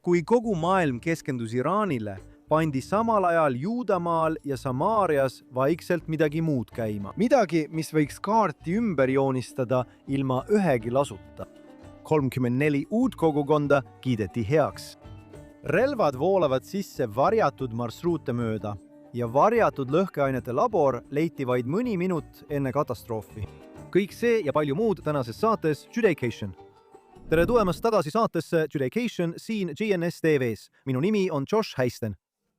Kui kogu maailm keskendus Iraanile, pandi samal ajal Juudamaal ja Samaarias vaikselt midagi muud käima. Midagi, mis võiks kaarti ümber joonistada ilma ühegi lasuta. 34 uut kogukonda kiideti heaks. Relvad voolavad sisse varjatud marsruute mööda ja varjatud lõhkeainete labor leiti vaid mõni minut enne katastroofi. Kõik see ja palju muud tänases saates Judaication. Tere tulemast tagasi saatesse Judaication siin GNS TV-s. Minu nimi on Josh Häisten.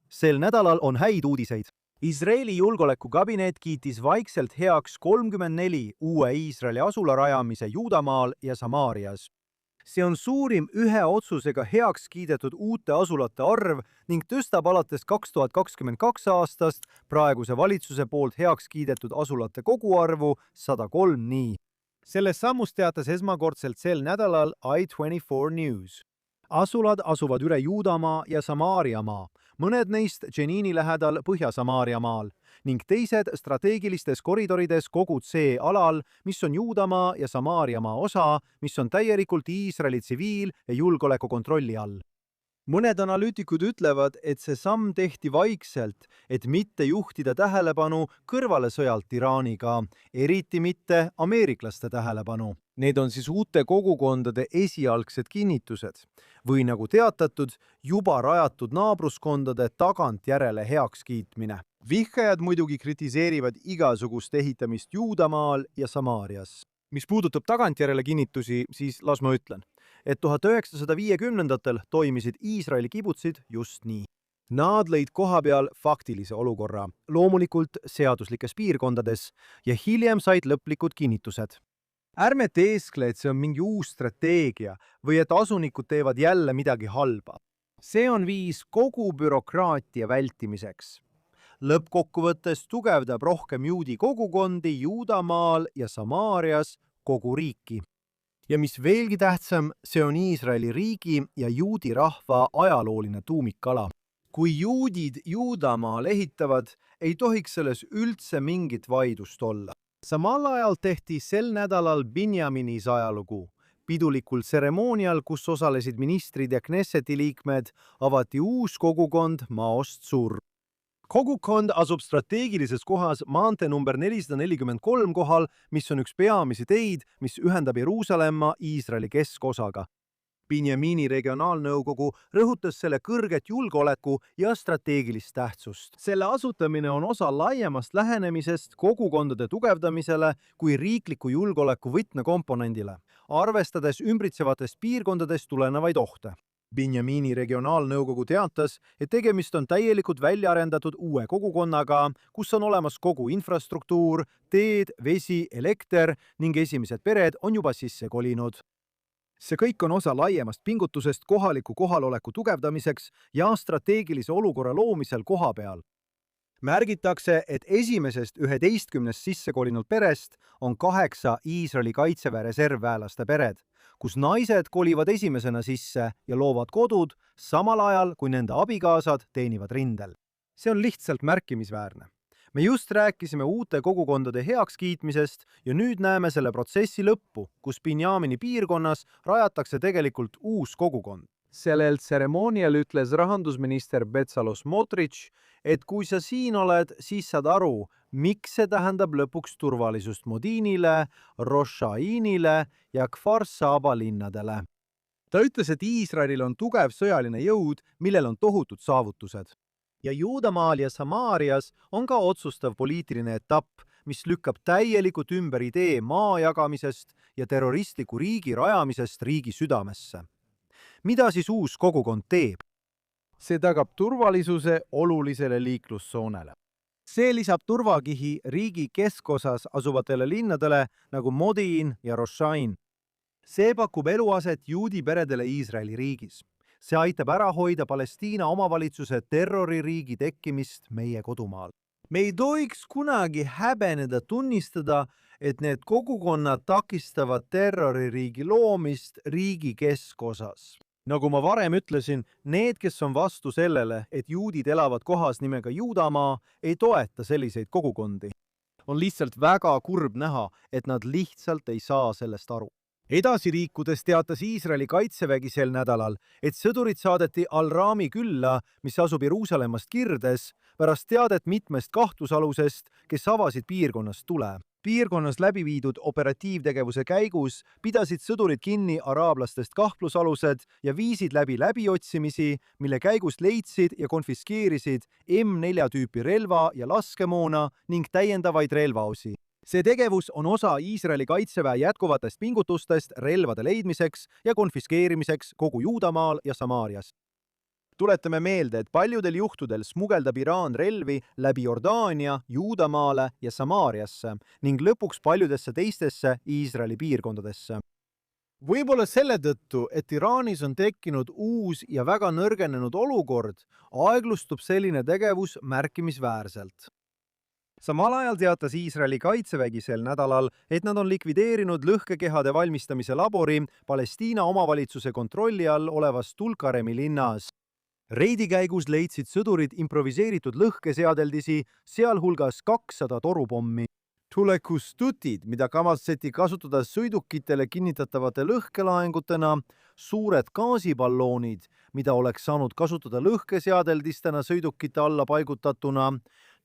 Sel nädalal on häid uudiseid. Iisraeli julgeolekukabinet kiitis vaikselt heaks 34 uue Iisraeli asula rajamise Juudamaal ja Samaarias. See on suurim ühe otsusega heaks kiidetud uute asulate arv ning tõstab alates 2022 aastast praeguse valitsuse poolt heaks kiidetud asulate koguarvu 103 nii. Selles sammus teatas esmakordselt sel nädalal I24 News. Asulad asuvad üle Juudamaa ja Samaariamaa, mõned neist Dženini lähedal Põhja-Samaariamaal ning teised strateegilistes koridorides kogu see alal, mis on Juudamaa ja Samaariamaa osa, mis on täielikult Iisraeli tsiviil- ja julgeolekukontrolli all. Mõned analüütikud ütlevad, et see samm tehti vaikselt, et mitte juhtida tähelepanu kõrvale sõjalt Iraaniga, eriti mitte ameeriklaste tähelepanu. Need on siis uute kogukondade esialgsed kinnitused või nagu teatatud, juba rajatud naabruskondade tagantjärele heakskiitmine. Vihkajad muidugi kritiseerivad igasugust ehitamist Juudamaal ja Samaarias. Mis puudutab tagantjärele kinnitusi, siis las ma ütlen, et 1950-ndatel toimisid Iisraeli kibutsid just nii. Nad lõid kohapeal faktilise olukorra, loomulikult seaduslikes piirkondades, ja hiljem said lõplikud kinnitused. Ärme teeskle, et see on mingi uus strateegia või et asunikud teevad jälle midagi halba. See on viis kogu bürokraatia vältimiseks. Lõppkokkuvõttes tugevdab rohkem juudi kogukondi Juudamaal ja Samaarias kogu riiki. Ja mis veelgi tähtsam, see on Iisraeli riigi ja juudi rahva ajalooline tuumikala. Kui juudid Juudamaal ehitavad, ei tohiks selles üldse mingit vaidust olla. Samal ajal tehti sel nädalal Binjaminis ajalugu. Pidulikul tseremoonial, kus osalesid ministrid ja Knesseti liikmed, avati uus kogukond Maost Sur. Kogukond asub strateegilises kohas maantee number 443 kohal, mis on üks peamisi teid, mis ühendab Jeruusalemma Iisraeli keskosaga. Binjamini regionaalnõukogu rõhutas selle kõrget julgeoleku ja strateegilist tähtsust. Selle asutamine on osa laiemast lähenemisest kogukondade tugevdamisele kui riikliku julgeoleku võtmekomponendile, arvestades ümbritsevatest piirkondadest tulenevaid ohte. Binjamini regionaalnõukogu teatas, et tegemist on täielikult välja arendatud uue kogukonnaga, kus on olemas kogu infrastruktuur, teed, vesi, elekter ning esimesed pered on juba sisse kolinud. See kõik on osa laiemast pingutusest kohaliku kohaloleku tugevdamiseks ja strateegilise olukorra loomisel koha peal. Märgitakse, et esimesest 11 sisse kolinud perest on 8 Iisraeli kaitseväe reservväelaste pered, kus naised kolivad esimesena sisse ja loovad kodud, samal ajal kui nende abikaasad teenivad rindel. See on lihtsalt märkimisväärne. Me just rääkisime uute kogukondade heakskiitmisest ja nüüd näeme selle protsessi lõppu, kus Binjamini piirkonnas rajatakse tegelikult uus kogukond. Sellel tseremoonial ütles rahandusminister Bezalel Smotrich, et kui sa siin oled, siis saad aru, miks see tähendab lõpuks turvalisust Modinile, Rosh Ainile ja Kfar Saba linnadele. Ta ütles, et Iisraelil on tugev sõjaline jõud, millel on tohutud saavutused. Ja Juudamaal ja Samaarias on ka otsustav poliitiline etapp, mis lükkab täielikult ümber idee maa jagamisest ja terroristliku riigi rajamisest riigi südamesse. Mida siis uus kogukond teeb? See tagab turvalisuse olulisele liiklussoonele. See lisab turvakihi riigi keskosas asuvatele linnadele nagu Modiin ja Rosh Ain. See pakub eluaset juudi peredele Iisraeli riigis. See aitab ära hoida Palestiina omavalitsuse terroririigi tekkimist meie kodumaal. Me ei tohiks kunagi häbeneda tunnistada, et need kogukonnad takistavad terroririigi loomist riigi keskosas. Nagu ma varem ütlesin, need, kes on vastu sellele, et juudid elavad kohas nimega Juudamaa, ei toeta selliseid kogukondi. On lihtsalt väga kurb näha, et nad lihtsalt ei saa sellest aru. Edasi liikudes teatas Iisraeli kaitsevägi sel nädalal, et sõdurid saadeti Al-Rami külla, mis asub Jeruusalemmast kirdes, pärast teadet mitmest kahtlusalusest, kes avasid piirkonnas tule. Piirkonnas läbi viidud operatiivtegevuse käigus pidasid sõdurid kinni araablastest kahtlusalused ja viisid läbi läbiotsimisi, mille käigus leidsid ja konfiskeerisid M4 tüüpi relva ja laskemoona ning täiendavaid relvaosi. See tegevus on osa Iisraeli kaitseväe jätkuvatest pingutustest relvade leidmiseks ja konfiskeerimiseks kogu Juudamaal ja Samaarias. Tuletame meelde, et paljudel juhtudel smugeldab Iraan relvi läbi Jordaania, Juudamaale ja Samaariasse ning lõpuks paljudesse teistesse Iisraeli piirkondadesse. Võib-olla selle tõttu, et Iraanis on tekkinud uus ja väga nõrgenenud olukord, aeglustub selline tegevus märkimisväärselt. Samal ajal teatas Iisraeli kaitsevägi sel nädalal, et nad on likvideerinud lõhkekehade valmistamise labori Palestiina omavalitsuse kontrolli all olevas Tulkaremi linnas. Reidi käigus leidsid sõdurid improviseeritud lõhkeseadeldisi, sealhulgas 200 torupommi. Tulekustutid, mida kavatseti kasutada sõidukitele kinnitatavate lõhkelaengutena, suured gaasiballoonid, mida oleks saanud kasutada lõhkeseadeldistena sõidukite alla paigutatuna,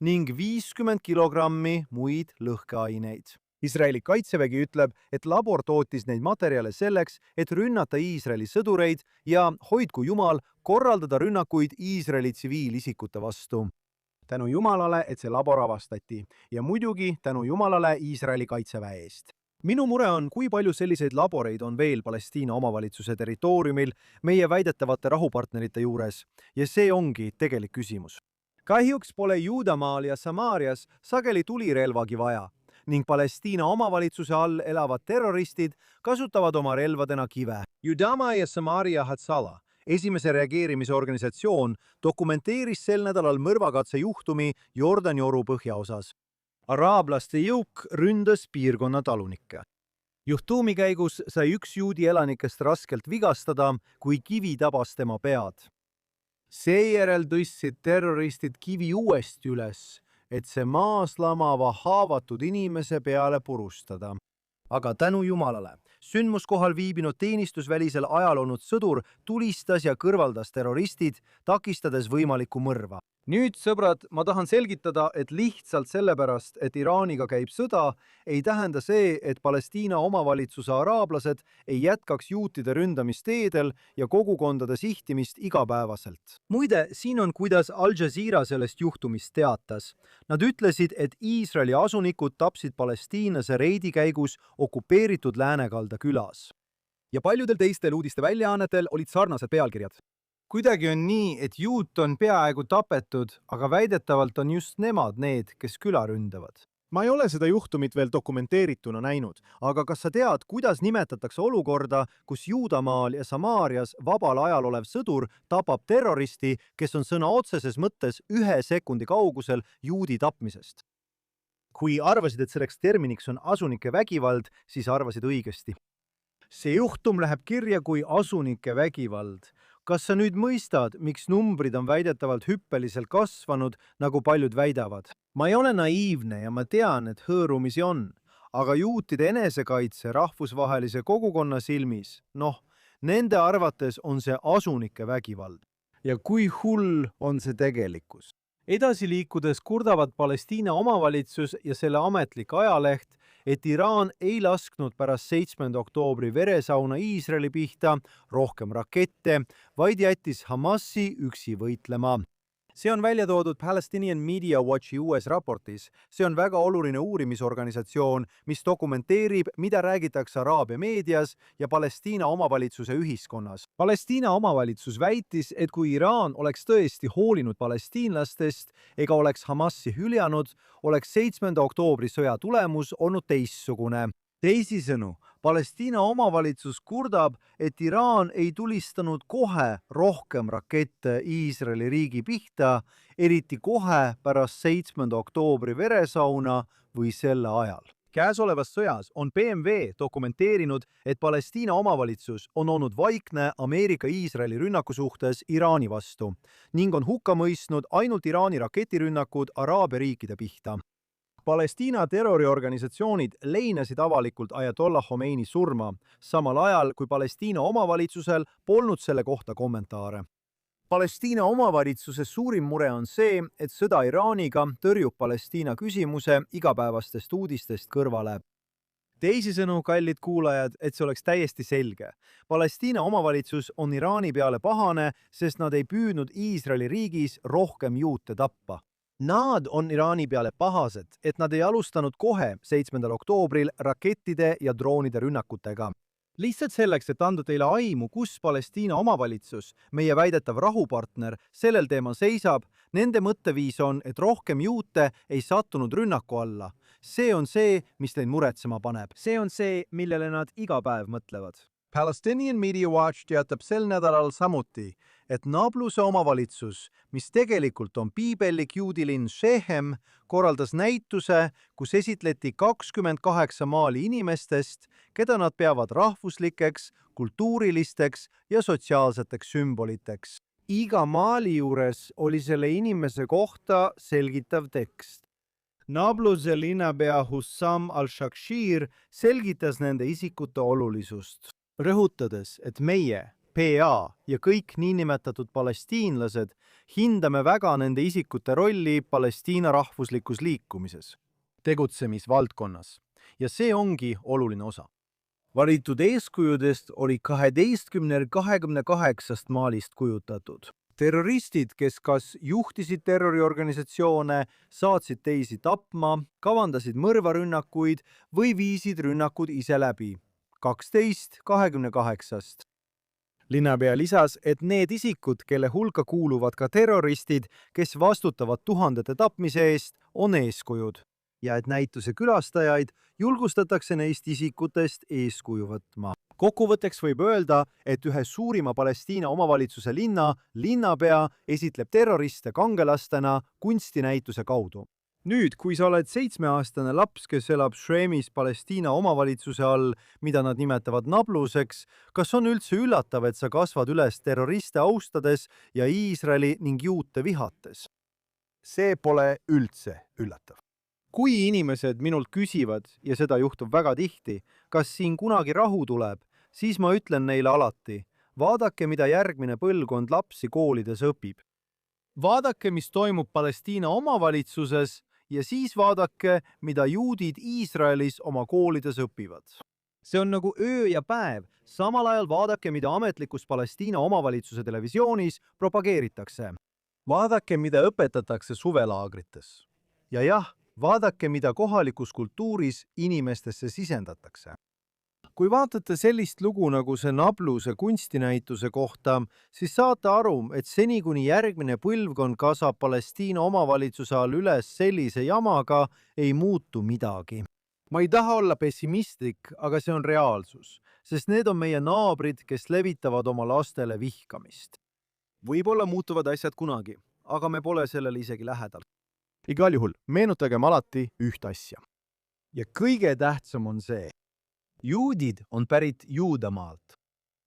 ning 50 kilogrammi muid lõhkeaineid. Iisraeli kaitsevägi ütleb, et labor tootis neid materjale selleks, et rünnata Iisraeli sõdureid ja, hoidku jumal, korraldada rünnakuid Iisraeli tsiviilisikute vastu. Tänu jumalale, et see labor avastati ja muidugi tänu jumalale Iisraeli kaitseväe eest. Minu mure on, kui palju selliseid laboreid on veel Palestiina omavalitsuse territooriumil meie väidetavate rahupartnerite juures ja see ongi tegelik küsimus. Kahjuks pole Juudamaal ja Samaarias sageli tulirelvagi vaja ning Palestiina omavalitsuse all elavad terroristid kasutavad oma relvadena kive. Judamaa ja Samaaria Hatsala, esimese reageerimise organisatsioon, dokumenteeris sel nädalal mõrvakatse juhtumi Jordani oru põhjaosas. Araablaste jõuk ründas piirkonna talunikke. Juhtumi käigus sai üks juudi elanikest raskelt vigastada, kui kivi tabas tema pead. Seejärel tõstsid terroristid kivi uuesti üles, et see maas lamava haavatud inimese peale purustada. Aga tänu jumalale, sündmuskohal viibinud teenistusvälisel ajal olnud sõdur tulistas ja kõrvaldas terroristid, takistades võimalikku mõrva. Nüüd, sõbrad, ma tahan selgitada, et lihtsalt sellepärast, et Iraaniga käib sõda, ei tähenda see, et Palestiina omavalitsuse araablased ei jätkaks juutide ründamist teedel ja kogukondade sihtimist igapäevaselt. Muide, siin on, kuidas Al Jazeera sellest juhtumist teatas. Nad ütlesid, et Iisraeli asunikud tapsid palestiinlase reidi käigus okupeeritud Läänekalda külas. Ja paljudel teistel uudiste väljaannetel olid sarnased pealkirjad. Kuidagi on nii, et juut on peaaegu tapetud, aga väidetavalt on just nemad need, kes küla ründavad. Ma ei ole seda juhtumit veel dokumenteerituna näinud, aga kas sa tead, kuidas nimetatakse olukorda, kus Juudamaal ja Samaarias vabal ajal olev sõdur tapab terroristi, kes on sõna otseses mõttes 1 sekundi kaugusel juudi tapmisest? Kui arvasid, et selleks terminiks on asunike vägivald, siis arvasid õigesti. See juhtum läheb kirja kui asunike vägivald. Kas sa nüüd mõistad, miks numbrid on väidetavalt hüppeliselt kasvanud, nagu paljud väidavad? Ma ei ole naiivne ja ma tean, et hõõrumisi on, aga juutide enesekaitse rahvusvahelise kogukonna silmis, nende arvates on see asunike vägivald. Ja kui hull on see tegelikkus? Edasi liikudes kurdavad Palestiina omavalitsus ja selle ametlik ajaleht, et Iraan ei lasknud pärast 7. oktoobri veresauna Iisraeli pihta rohkem rakette, vaid jättis Hamasi üksi võitlema. See on välja toodud Palestinian Media Watchi uues raportis. See on väga oluline uurimisorganisatsioon, mis dokumenteerib, mida räägitakse Araabia meedias ja Palestiina omavalitsuse ühiskonnas. Palestiina omavalitsus väitis, et kui Iraan oleks tõesti hoolinud palestiinlastest ega oleks Hamasi hüljanud, oleks 7. oktoobri sõja tulemus olnud teistsugune. Teisisõnu, Palestiina omavalitsus kurdab, et Iraan ei tulistanud kohe rohkem rakette Iisraeli riigi pihta, eriti kohe pärast 7. oktoobri veresauna või selle ajal. Käesolevas sõjas on BMW dokumenteerinud, et Palestiina omavalitsus on olnud vaikne Ameerika-Iisraeli rünnaku suhtes Iraani vastu ning on hukka mõistnud ainult Iraani raketirünnakud Araabia riikide pihta. Palestiina terroriorganisatsioonid leinasid avalikult Ayatollah Khomeini surma, samal ajal kui Palestiina omavalitsusel polnud selle kohta kommentaare. Palestiina omavalitsuse suurim mure on see, et sõda Iraaniga tõrjub Palestiina küsimuse igapäevastest uudistest kõrvale. Teisisõnu, kallid kuulajad, et see oleks täiesti selge. Palestiina omavalitsus on Iraani peale pahane, sest nad ei püüdnud Iisraeli riigis rohkem juute tappa. Nad on Iraani peale pahased, et nad ei alustanud kohe 7. oktoobril rakettide ja droonide rünnakutega. Lihtsalt selleks, et anda teile aimu, kus Palestiina omavalitsus, meie väidetav rahupartner, sellel teemal seisab, nende mõtteviis on, et rohkem juute ei sattunud rünnaku alla. See on see, mis neid muretsema paneb. See on see, millele nad iga päev mõtlevad. Palestinian Media Watch teatab sel nädalal samuti, et Nabluse omavalitsus, mis tegelikult on piibellik juudilinn Šechem, korraldas näituse, kus esitleti 28 maali inimestest, keda nad peavad rahvuslikeks, kultuurilisteks ja sotsiaalseteks sümboliteks. Iga maali juures oli selle inimese kohta selgitav tekst. Nabluse linnapea Hussam al-Shakshir selgitas nende isikute olulisust, rõhutades, et meie, PA ja kõik niinimetatud palestiinlased hindame väga nende isikute rolli Palestiina rahvuslikus liikumises, tegutsemisvaldkonnas, ja see ongi oluline osa. Valitud eeskujudest oli 12-28 maalist kujutatud. Terroristid, kes kas juhtisid terroriorganisatsioone, saatsid teisi tapma, kavandasid mõrvarünnakuid või viisid rünnakud ise läbi. 12-28. Linnapea lisas, et need isikud, kelle hulka kuuluvad ka terroristid, kes vastutavad tuhandete tapmise eest, on eeskujud ja et näituse külastajaid julgustatakse neist isikutest eeskuju võtma. Kokkuvõtteks võib öelda, et ühe suurima Palestiina omavalitsuse linnapea esitleb terroriste kangelastena kunstinäituse kaudu. Nüüd, kui sa oled 7-aastane laps, kes elab Shremis Palestiina omavalitsuse all, mida nad nimetavad Nabluseks, kas on üldse üllatav, et sa kasvad üles terroriste austades ja Iisraeli ning juute vihates? See pole üldse üllatav. Kui inimesed minult küsivad, ja seda juhtub väga tihti, kas siin kunagi rahu tuleb, siis ma ütlen neile alati, vaadake, mida järgmine põlvkond lapsi koolides õpib. Vaadake, mis toimub Palestiina omavalitsuses ja siis vaadake, mida juudid Iisraelis oma koolides õpivad. See on nagu öö ja päev, samal ajal vaadake, mida ametlikus Palestiina omavalitsuse televisioonis propageeritakse. Vaadake, mida õpetatakse suvelaagrites. Ja jah, vaadake, mida kohalikus kultuuris inimestesse sisendatakse. Kui vaatate sellist lugu nagu see Nabluse kunstinäituse kohta, siis saate aru, et seni kuni järgmine põlvkond kasvab Palestiina omavalitsuse all üles sellise jamaga, ei muutu midagi. Ma ei taha olla pessimistlik, aga see on reaalsus, sest need on meie naabrid, kes levitavad oma lastele vihkamist. Võib-olla muutuvad asjad kunagi, aga me pole sellele isegi lähedal. Igal juhul meenutagem alati üht asja. Ja kõige tähtsam on see. Juudid on pärit Juudamaalt.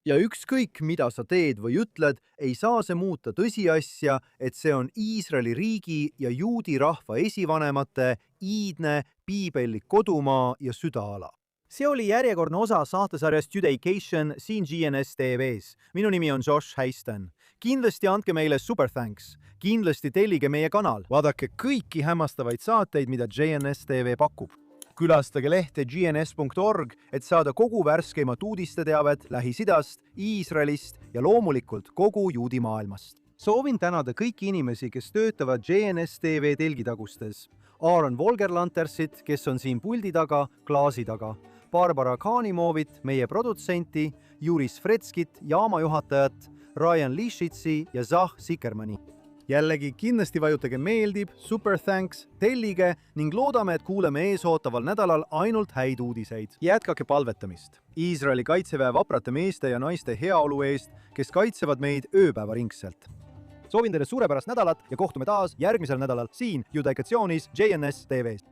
Ja ükskõik, mida sa teed või ütled, ei saa see muuta tõsiasja, et see on Iisraeli riigi ja juudi rahva esivanemate iidne, piibellik kodumaa ja südaala. See oli järjekordne osa saatesarjast Judacation siin GNS TV-s. Minu nimi on Josh Hasten. Kindlasti andke meile super thanks. Kindlasti tellige meie kanal. Vaadake kõiki hämmastavaid saateid, mida GNS TV pakub. Külastage lehte gns.org, et saada kogu värskeimat uudisteteavet Lähis-Idast, Iisraelist ja loomulikult kogu juudi maailmast. Soovin tänada kõiki inimesi, kes töötavad GNS TV telgitagustes. Aaron Volger-Lantersit, kes on siin puldi taga, klaasi taga. Barbara Kaanimovit, meie produtsenti, Juris Fretskit, jaamajuhatajat, Ryan Lishitsi ja Zah Sikermani. Jällegi kindlasti vajutage meeldib, super thanks, tellige ning loodame, et kuuleme eesootaval nädalal ainult häid uudiseid. Jätkake palvetamist Iisraeli kaitseväe vaprate meeste ja naiste heaolu eest, kes kaitsevad meid ööpäevaringselt. Soovin teile suurepärast nädalat ja kohtume taas järgmisel nädalal siin Judaicationis GNS TV-s.